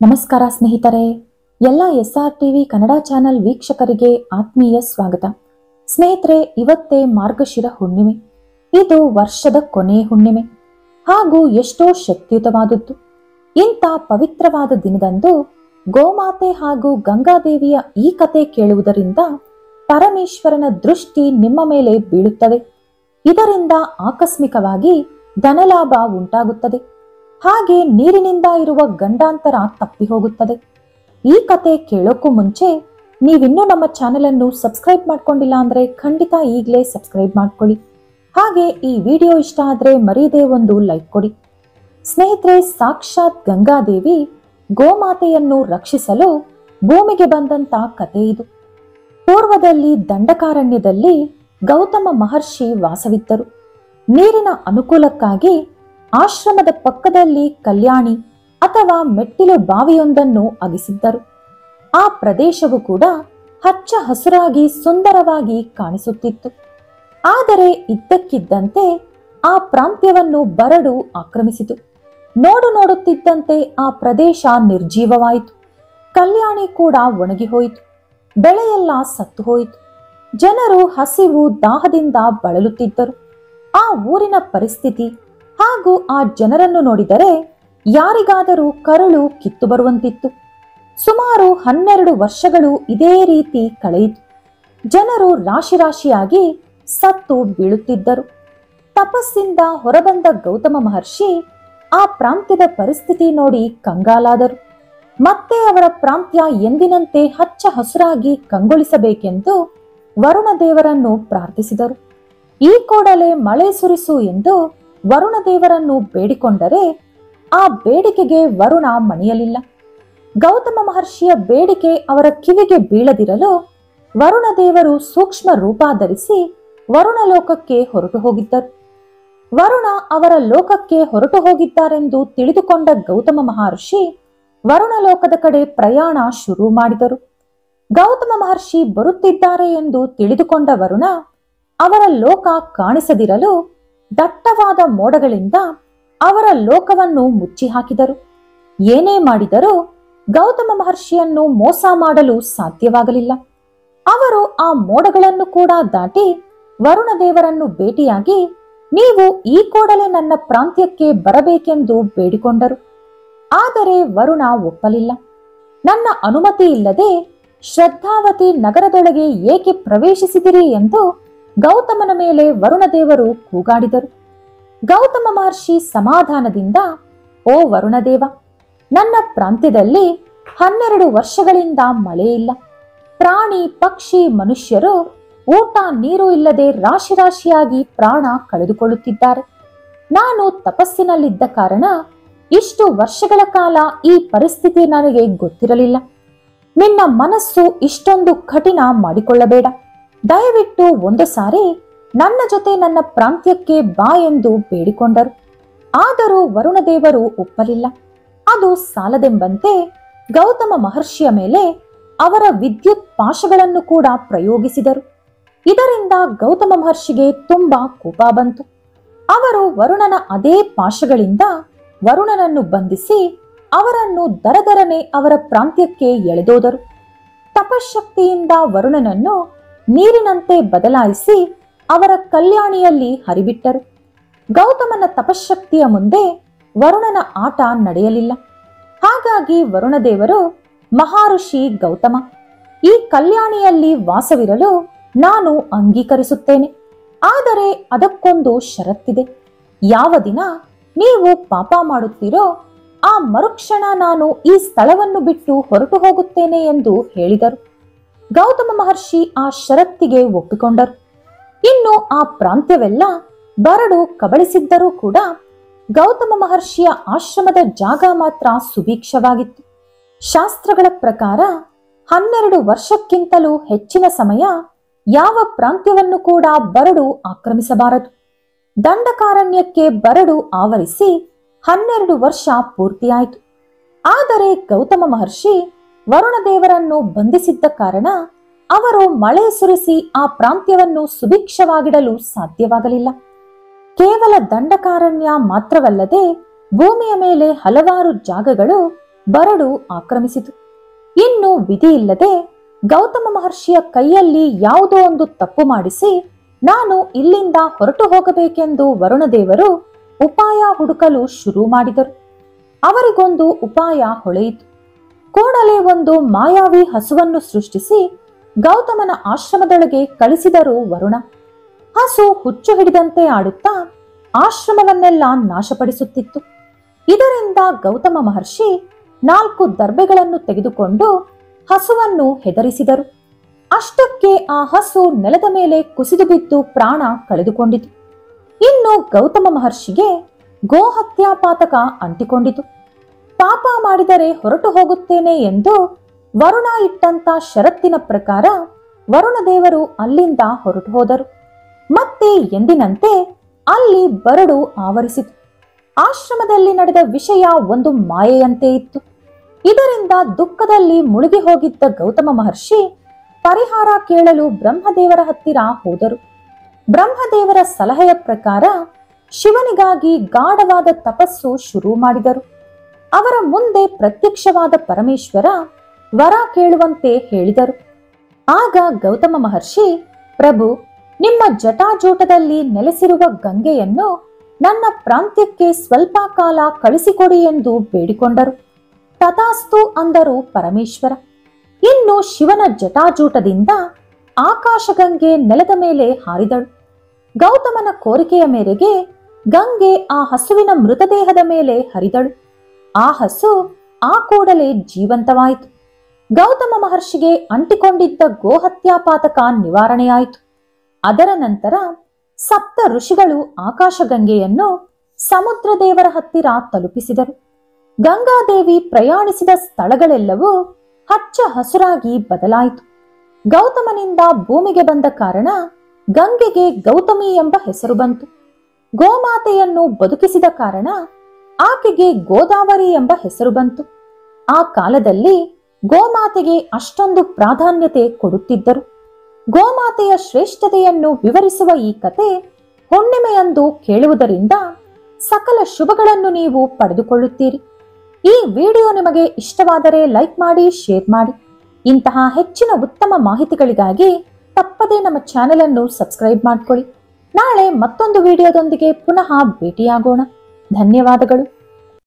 ನಮಸ್ಕಾರ ಸ್ನೇಹಿತರೆ, ಎಲ್ಲ SR ಟಿವಿ ಕನ್ನಡ ಚಾನೆಲ್ ವೀಕ್ಷಕರಿಗೆ ಆತ್ಮೀಯ ಸ್ವಾಗತ. ಸ್ನೇಹಿತರೆ, ಇವತ್ತೇ ಮಾರ್ಗಶಿರ ಹುಣ್ಣಿಮೆ. ಇದು ವರ್ಷದ ಕೊನೆ ಹುಣ್ಣಿಮೆ ಹಾಗೂ ಎಷ್ಟೋ ಶಕ್ತಿಯುತವಾದದ್ದು. ಇಂಥ ಪವಿತ್ರವಾದ ದಿನದಂದು ಗೋಮಾತೆ ಹಾಗೂ ಗಂಗಾದೇವಿಯ ಈ ಕತೆ ಕೇಳುವುದರಿಂದ ಪರಮೇಶ್ವರನ ದೃಷ್ಟಿ ನಿಮ್ಮ ಮೇಲೆ ಬೀಳುತ್ತದೆ. ಇದರಿಂದ ಆಕಸ್ಮಿಕವಾಗಿ ಧನಲಾಭ ಉಂಟಾಗುತ್ತದೆ. ಹಾಗೆ ನೀರಿನಿಂದ ಇರುವ ಗಂಡಾಂತರ ತಪ್ಪಿ ಹೋಗುತ್ತದೆ. ಈ ಕತೆ ಕೇಳೋಕ್ಕೂ ಮುಂಚೆ ನೀವಿನ್ನೂ ನಮ್ಮ ಚಾನೆಲ್ ಅನ್ನು ಸಬ್ಸ್ಕ್ರೈಬ್ ಮಾಡ್ಕೊಂಡಿಲ್ಲ ಅಂದ್ರೆ ಖಂಡಿತ ಈಗಲೇ ಸಬ್ಸ್ಕ್ರೈಬ್ ಮಾಡ್ಕೊಳ್ಳಿ. ಹಾಗೆ ಈ ವಿಡಿಯೋ ಇಷ್ಟ ಆದ್ರೆ ಮರೀದೇ ಒಂದು ಲೈಕ್ ಕೊಡಿ. ಸ್ನೇಹಿತರೆ, ಸಾಕ್ಷಾತ್ ಗಂಗಾದೇವಿ ಗೋಮಾತೆಯನ್ನು ರಕ್ಷಿಸಲು ಭೂಮಿಗೆ ಬಂದಂತ ಕತೆ ಇದು. ಪೂರ್ವದಲ್ಲಿ ದಂಡಕಾರಣ್ಯದಲ್ಲಿ ಗೌತಮ ಮಹರ್ಷಿ ವಾಸವಿದ್ದರು. ನೀರಿನ ಅನುಕೂಲಕ್ಕಾಗಿ ಆಶ್ರಮದ ಪಕ್ಕದಲ್ಲಿ ಕಲ್ಯಾಣಿ ಅಥವಾ ಮೆಟ್ಟಿಲು ಬಾವಿಯೊಂದನ್ನು ಅಗಿಸಿದ್ದರು. ಆ ಪ್ರದೇಶವು ಕೂಡ ಹಚ್ಚ ಹಸುರಾಗಿ ಸುಂದರವಾಗಿ ಕಾಣಿಸುತ್ತಿತ್ತು. ಆದರೆ ಇದ್ದಕ್ಕಿದ್ದಂತೆ ಆ ಪ್ರಾಂತ್ಯವನ್ನು ಬರಡು ಆಕ್ರಮಿಸಿತು. ನೋಡುತ್ತಿದ್ದಂತೆ ಆ ಪ್ರದೇಶ ನಿರ್ಜೀವವಾಯಿತು. ಕಲ್ಯಾಣಿ ಕೂಡ ಒಣಗಿ ಹೋಯಿತು. ಬೆಳೆಯೆಲ್ಲ ಸತ್ತು ಹೋಯಿತು. ಜನರು ಹಸಿವು ದಾಹದಿಂದ ಬಳಲುತ್ತಿದ್ದರು. ಆ ಊರಿನ ಪರಿಸ್ಥಿತಿ ಹಾಗೂ ಆ ಜನರನ್ನು ನೋಡಿದರೆ ಯಾರಿಗಾದರೂ ಕರುಳು ಕಿತ್ತು ಬರುವಂತಿತ್ತು. ಸುಮಾರು 12 ವರ್ಷಗಳು ಇದೇ ರೀತಿ ಕಳೆಯಿತು. ಜನರು ರಾಶಿಯಾಗಿ ಸತ್ತು ಬೀಳುತ್ತಿದ್ದರು. ತಪಸ್ಸಿಂದ ಹೊರಬಂದ ಗೌತಮ ಮಹರ್ಷಿ ಆ ಪ್ರಾಂತ್ಯದ ಪರಿಸ್ಥಿತಿ ನೋಡಿ ಕಂಗಾಲಾದರು. ಮತ್ತೆ ಅವರ ಪ್ರಾಂತ್ಯ ಎಂದಿನಂತೆ ಹಚ್ಚ ಹಸುರಾಗಿ ಕಂಗೊಳಿಸಬೇಕೆಂದು ವರುಣ ದೇವರನ್ನು ಪ್ರಾರ್ಥಿಸಿದರು. ಈ ಕೂಡಲೇ ಮಳೆ ಸುರಿಸು ಎಂದು ವರುಣ ದೇವರನ್ನು ಬೇಡಿಕೊಂಡರೆ ಆ ಬೇಡಿಕೆಗೆ ವರುಣ ಮಣಿಯಲಿಲ್ಲ. ಗೌತಮ ಮಹರ್ಷಿಯ ಬೇಡಿಕೆ ಅವರ ಕಿವಿಗೆ ಬೀಳದಿರಲು ವರುಣ ದೇವರು ಸೂಕ್ಷ್ಮ ರೂಪ ಧರಿಸಿ ವರುಣ ಲೋಕಕ್ಕೆ ಹೊರಟು ಹೋಗಿದ್ದರು. ವರುಣ ಅವರ ಲೋಕಕ್ಕೆ ಹೊರಟು ಹೋಗಿದ್ದಾರೆಂದು ತಿಳಿದುಕೊಂಡ ಗೌತಮ ಮಹರ್ಷಿ ವರುಣ ಲೋಕದ ಕಡೆ ಪ್ರಯಾಣ ಶುರು ಮಾಡಿದರು. ಗೌತಮ ಮಹರ್ಷಿ ಬರುತ್ತಿದ್ದಾರೆ ಎಂದು ತಿಳಿದುಕೊಂಡ ವರುಣ ಅವರ ಲೋಕ ಕಾಣಿಸದಿರಲು ದಟ್ಟವಾದ ಮೋಡಗಳಿಂದ ಅವರ ಲೋಕವನ್ನು ಮುಚ್ಚಿ ಹಾಕಿದರು. ಏನೇ ಮಾಡಿದರೂ ಗೌತಮ ಮಹರ್ಷಿಯನ್ನು ಮೋಸ ಮಾಡಲು ಸಾಧ್ಯವಾಗಲಿಲ್ಲ. ಅವರು ಆ ಮೋಡಗಳನ್ನು ಕೂಡ ದಾಟಿ ವರುಣ ದೇವರನ್ನು ಭೇಟಿಯಾಗಿ ನೀವು ಈ ಕೂಡಲೇ ನನ್ನ ಪ್ರಾಂತ್ಯಕ್ಕೆ ಬರಬೇಕೆಂದು ಬೇಡಿಕೊಂಡರು. ಆದರೆ ವರುಣ ಒಪ್ಪಲಿಲ್ಲ. ನನ್ನ ಅನುಮತಿ ಇಲ್ಲದೆ ಶ್ರದ್ಧಾವತಿ ನಗರದೊಳಗೆ ಏಕೆ ಪ್ರವೇಶಿಸಿದಿರಿ ಎಂದು ಗೌತಮನ ಮೇಲೆ ವರುಣ ದೇವರು ಕೂಗಾಡಿದರು. ಗೌತಮ ಮಹರ್ಷಿ ಸಮಾಧಾನದಿಂದ, ಓ ವರುಣದೇವ, ನನ್ನ ಪ್ರಾಂತ್ಯದಲ್ಲಿ 12 ವರ್ಷಗಳಿಂದ ಮಳೆ ಇಲ್ಲ. ಪ್ರಾಣಿ ಪಕ್ಷಿ ಮನುಷ್ಯರು ಊಟ ನೀರು ಇಲ್ಲದೆ ರಾಶಿಯಾಗಿ ಪ್ರಾಣ ಕಳೆದುಕೊಳ್ಳುತ್ತಿದ್ದಾರೆ. ನಾನು ತಪಸ್ಸಿನಲ್ಲಿದ್ದ ಕಾರಣ ಇಷ್ಟು ವರ್ಷಗಳ ಕಾಲ ಈ ಪರಿಸ್ಥಿತಿ ನನಗೆ ಗೊತ್ತಿರಲಿಲ್ಲ. ನಿನ್ನ ಮನಸ್ಸು ಇಷ್ಟೊಂದು ಕಠಿಣ ಮಾಡಿಕೊಳ್ಳಬೇಡ. ದಯವಿಟ್ಟು ಒಂದು ಸಾರಿ ನನ್ನ ಜೊತೆ ನನ್ನ ಪ್ರಾಂತ್ಯಕ್ಕೆ ಬಾ ಎಂದು ಬೇಡಿಕೊಂಡರು. ಆದರೂ ವರುಣ ದೇವರು ಒಪ್ಪಲಿಲ್ಲ. ಅದು ಸಾಲದೆಂಬಂತೆ ಗೌತಮ ಮಹರ್ಷಿಯ ಮೇಲೆ ಅವರ ವಿದ್ಯುತ್ ಪಾಶಗಳನ್ನು ಕೂಡ ಪ್ರಯೋಗಿಸಿದರು. ಇದರಿಂದ ಗೌತಮ ಮಹರ್ಷಿಗೆ ತುಂಬಾ ಕೋಪ ಬಂತು. ಅವರು ವರುಣನ ಅದೇ ಪಾಶಗಳಿಂದ ವರುಣನನ್ನು ಬಂಧಿಸಿ ಅವರನ್ನು ದರದರನೆ ಅವರ ಪ್ರಾಂತ್ಯಕ್ಕೆ ಎಳೆದೋದರು. ತಪಶಕ್ತಿಯಿಂದ ವರುಣನನ್ನು ನೀರಿನಂತೆ ಬದಲಾಯಿಸಿ ಅವರ ಕಲ್ಯಾಣಿಯಲ್ಲಿ ಹರಿಬಿಟ್ಟರು. ಗೌತಮನ ತಪಶಕ್ತಿಯ ಮುಂದೆ ವರುಣನ ಆಟ ನಡೆಯಲಿಲ್ಲ. ಹಾಗಾಗಿ ವರುಣದೇವರು, ಮಹಾಋಷಿ ಗೌತಮ, ಈ ಕಲ್ಯಾಣಿಯಲ್ಲಿ ವಾಸವಿರಲು ನಾನು ಅಂಗೀಕರಿಸುತ್ತೇನೆ. ಆದರೆ ಅದಕ್ಕೊಂದು ಷರತ್ತಿದೆ. ಯಾವ ದಿನ ನೀವು ಪಾಪ ಮಾಡುತ್ತೀರೋ ಆ ಮರುಕ್ಷಣ ನಾನು ಈ ಸ್ಥಳವನ್ನು ಬಿಟ್ಟು ಹೊರಟು ಹೋಗುತ್ತೇನೆ ಎಂದು ಹೇಳಿದರು. ಗೌತಮ ಮಹರ್ಷಿ ಆ ಷರತ್ತಿಗೆ ಒಪ್ಪಿಕೊಂಡರು. ಇನ್ನು ಆ ಪ್ರಾಂತ್ಯವೆಲ್ಲ ಬರಡು ಕಬಳಿಸಿದ್ದರೂ ಕೂಡ ಗೌತಮ ಮಹರ್ಷಿಯ ಆಶ್ರಮದ ಜಾಗ ಮಾತ್ರ ಸುಭೀಕ್ಷವಾಗಿತ್ತು. ಶಾಸ್ತ್ರಗಳ ಪ್ರಕಾರ 12 ವರ್ಷಕ್ಕಿಂತಲೂ ಹೆಚ್ಚಿನ ಸಮಯ ಯಾವ ಪ್ರಾಂತ್ಯವನ್ನು ಕೂಡ ಬರಡು ಆಕ್ರಮಿಸಬಾರದು. ದಂಡಕಾರಣ್ಯಕ್ಕೆ ಬರಡು ಆವರಿಸಿ 12 ವರ್ಷ ಪೂರ್ತಿಯಾಯಿತು. ಆದರೆ ಗೌತಮ ಮಹರ್ಷಿ ವರುಣ ದೇವರನ್ನು ಬಂಧಿಸಿದ್ದ ಕಾರಣ ಅವರು ಮಳೆ ಸುರಿಸಿ ಆ ಪ್ರಾಂತ್ಯವನ್ನು ಸುಭಿಕ್ಷವಾಗಿಡಲು ಸಾಧ್ಯವಾಗಲಿಲ್ಲ. ಕೇವಲ ದಂಡಕಾರಣ್ಯ ಮಾತ್ರವಲ್ಲದೆ ಭೂಮಿಯ ಮೇಲೆ ಹಲವಾರು ಜಾಗಗಳು ಬರಡು ಆಕ್ರಮಿಸಿತು. ಇನ್ನು ವಿಧಿ ಇಲ್ಲದೆ ಗೌತಮ ಮಹರ್ಷಿಯ ಕೈಯಲ್ಲಿ ಯಾವುದೋ ಒಂದು ತಪ್ಪು ಮಾಡಿಸಿ ನಾನು ಇಲ್ಲಿಂದ ಹೊರಟು ಹೋಗಬೇಕೆಂದು ವರುಣದೇವರು ಉಪಾಯ ಹುಡುಕಲು ಶುರು ಮಾಡಿದರು. ಅವರಿಗೊಂದು ಉಪಾಯ ಹೊಳೆಯಿತು. ಕೂಡಲೇ ಒಂದು ಮಾಯಾವಿ ಹಸುವನ್ನು ಸೃಷ್ಟಿಸಿ ಗೌತಮನ ಆಶ್ರಮದೊಳಗೆ ಕಳಿಸಿದರು ವರುಣ. ಹಸು ಹುಚ್ಚು ಹಿಡಿದಂತೆ ಆಡುತ್ತಾ ಆಶ್ರಮವನ್ನೆಲ್ಲ ನಾಶಪಡಿಸುತ್ತಿತ್ತು. ಇದರಿಂದ ಗೌತಮ ಮಹರ್ಷಿ 4 ದರ್ಬೆಗಳನ್ನು ತೆಗೆದುಕೊಂಡು ಹಸುವನ್ನು ಹೆದರಿಸಿದರು. ಅಷ್ಟಕ್ಕೆ ಆ ಹಸು ನೆಲದ ಮೇಲೆ ಕುಸಿದು ಬಿದ್ದು ಪ್ರಾಣ ಕಳೆದುಕೊಂಡಿತು. ಇನ್ನು ಗೌತಮ ಮಹರ್ಷಿಗೆ ಗೋಹತ್ಯಾಪಾತಕ ಅಂಟಿಕೊಂಡಿತು. ಪಾಪ ಮಾಡಿದರೆ ಹೊರಟು ಹೋಗುತ್ತೇನೆ ಎಂದು ವರುಣ ಇಟ್ಟಂತ ಷರತ್ತಿನ ಪ್ರಕಾರ ವರುಣದೇವರು ಅಲ್ಲಿಂದ ಹೊರಟು ಹೋದರು. ಮತ್ತೆ ಎಂದಿನಂತೆ ಅಲ್ಲಿ ಬರಡು ಆವರಿಸಿತು. ಆಶ್ರಮದಲ್ಲಿ ನಡೆದ ವಿಷಯ ಒಂದು ಮಾಯೆಯಂತೆ ಇತ್ತು. ಇದರಿಂದ ದುಃಖದಲ್ಲಿ ಮುಳುಗಿ ಹೋಗಿದ್ದ ಗೌತಮ ಮಹರ್ಷಿ ಪರಿಹಾರ ಕೇಳಲು ಬ್ರಹ್ಮದೇವರ ಹತ್ತಿರ ಹೋದರು. ಬ್ರಹ್ಮದೇವರ ಸಲಹೆಯ ಪ್ರಕಾರ ಶಿವನಿಗಾಗಿ ಗಾಢವಾದ ತಪಸ್ಸು ಶುರು ಮಾಡಿದರು. ಅವರ ಮುಂದೆ ಪ್ರತ್ಯಕ್ಷವಾದ ಪರಮೇಶ್ವರ ವರ ಕೇಳುವಂತೆ ಹೇಳಿದರು. ಆಗ ಗೌತಮ ಮಹರ್ಷಿ, ಪ್ರಭು, ನಿಮ್ಮ ಜಟಾಜೂಟದಲ್ಲಿ ನೆಲೆಸಿರುವ ಗಂಗೆಯನ್ನು ನನ್ನ ಪ್ರಾಂತ್ಯಕ್ಕೆ ಸ್ವಲ್ಪ ಕಾಲ ಕಳಿಸಿಕೊಡಿ ಎಂದು ಬೇಡಿಕೊಂಡರು. ತಥಾಸ್ತು ಅಂದರು ಪರಮೇಶ್ವರ. ಇನ್ನು ಶಿವನ ಜಟಾಜೂಟದಿಂದ ಆಕಾಶಗಂಗೆ ನೆಲದ ಮೇಲೆ ಹಾರಿದಳು. ಗೌತಮನ ಕೋರಿಕೆಯ ಮೇರೆಗೆ ಗಂಗೆ ಆ ಹಸುವಿನ ಮೃತದೇಹದ ಮೇಲೆ ಹರಿದಳು. ಆ ಹಸು ಆ ಕೂಡಲೇ ಜೀವಂತವಾಯಿತು. ಗೌತಮ ಮಹರ್ಷಿಗೆ ಅಂಟಿಕೊಂಡಿದ್ದ ಗೋಹತ್ಯಾಪಾತಕ ನಿವಾರಣೆಯಾಯಿತು. ಅದರ ನಂತರ ಸಪ್ತ ಋಷಿಗಳು ಆಕಾಶಗಂಗೆಯನ್ನು ಸಮುದ್ರ ದೇವರ ಹತ್ತಿರ ತಲುಪಿಸಿದರು. ಗಂಗಾದೇವಿ ಪ್ರಯಾಣಿಸಿದ ಸ್ಥಳಗಳೆಲ್ಲವೂ ಹಚ್ಚ ಹಸುರಾಗಿ ಬದಲಾಯಿತು. ಗೌತಮನಿಂದ ಭೂಮಿಗೆ ಬಂದ ಕಾರಣ ಗಂಗೆಗೆ ಗೌತಮಿ ಎಂಬ ಹೆಸರು ಬಂತು. ಗೋಮಾತೆಯನ್ನು ಬದುಕಿಸಿದ ಕಾರಣ ಆಕೆಗೆ ಗೋದಾವರಿ ಎಂಬ ಹೆಸರು ಬಂತು. ಆ ಕಾಲದಲ್ಲಿ ಗೋಮಾತೆಗೆ ಅಷ್ಟೊಂದು ಪ್ರಾಧಾನ್ಯತೆ ಕೊಡುತ್ತಿದ್ದರು. ಗೋಮಾತೆಯ ಶ್ರೇಷ್ಠತೆಯನ್ನು ವಿವರಿಸುವ ಈ ಕತೆ ಹುಣ್ಣಿಮೆಯಂದು ಕೇಳುವುದರಿಂದ ಸಕಲ ಶುಭಗಳನ್ನು ನೀವು ಪಡೆದುಕೊಳ್ಳುತ್ತೀರಿ. ಈ ವಿಡಿಯೋ ನಿಮಗೆ ಇಷ್ಟವಾದರೆ ಲೈಕ್ ಮಾಡಿ, ಶೇರ್ ಮಾಡಿ. ಇಂತಹ ಹೆಚ್ಚಿನ ಉತ್ತಮ ಮಾಹಿತಿಗಳಿಗಾಗಿ ತಪ್ಪದೇ ನಮ್ಮ ಚಾನೆಲ್ ಅನ್ನು ಸಬ್ಸ್ಕ್ರೈಬ್ ಮಾಡಿಕೊಳ್ಳಿ. ನಾಳೆ ಮತ್ತೊಂದು ವಿಡಿಯೋದೊಂದಿಗೆ ಪುನಃ ಭೇಟಿಯಾಗೋಣ. ಧನ್ಯವಾದಗಳು.